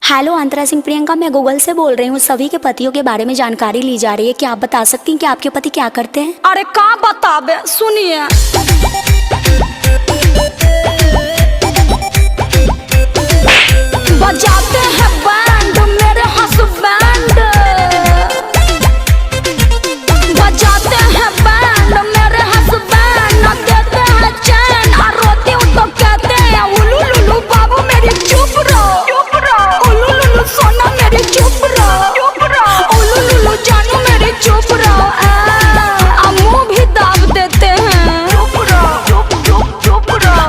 Hello अंतरा सिंह प्रियंका, मैं Google से बोल रही हूँ। सभी के पतियों के बारे में जानकारी ली जा रही है। क्या आप बता सकती हैं कि आपके पति क्या करते हैं? अरे का बताबे, सुनिए। बजाते हैं बैंड मेरे हस्बैंड, बजाते हैं बैंड मेरे हस्बैंड, न देते हैं चैन, और रोती हूँ तो कहते हैं उलू लुलू बाबू मेरी चुप रहो, उलू लुलू सोना मेरी चुप रहो, उलू लुलू जानू मेरी चुप रहो, मुँह भी दाब देते हैं चुप रहो।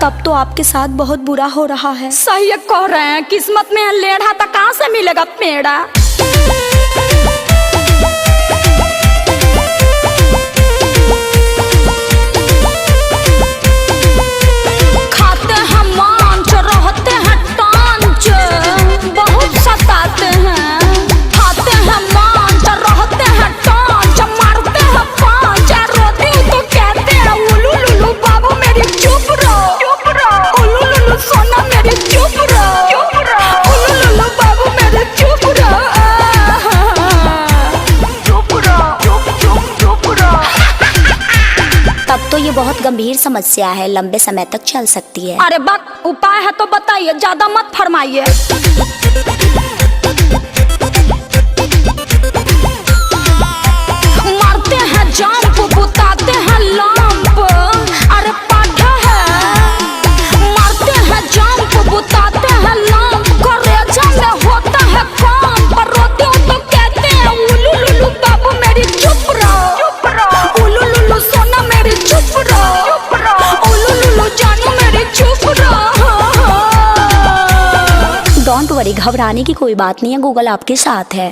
तब तो आपके साथ बहुत बुरा हो रहा है। सही कह रहे हैं, किस्मत में है लेढ़ा तो कहाँ से मिलेगा पेड़ा। खाते हैं मांस, रहते हैं टांच, बहुत सताते हैं। खाते हैं मांस, रहते हैं टांच, मारते हैं पांच, रोती हूँ तो कहते हैं उलू लुलू बाबू मेरी चुप रहो, उलू लुलू सोना मेरी चुप रहो, उलू लुलू बाबू मेरी चुप रहो। तब तो ये बहुत गंभीर समस्या है, लंबे समय तक चल सकती है। अरे बात उपाय है तो बताइए, ज्यादा मत फरमाइए। मारते हैं जंप, बुताते हैं लंप, अरे पाठा है। मारते हैं जंप, बुताते हैं लंप, करेजा में होता है काम, पर रोती हूँ तो कहते हैं उलू लुलू बाबू मेरी चुप रहो, उलू लुलू सोना मेरी चुप रहो, उलू लुलू जानू मेरी चुप रहो। डोंट वरी, घबराने की कोई बात नहीं है, गूगल आपके साथ है।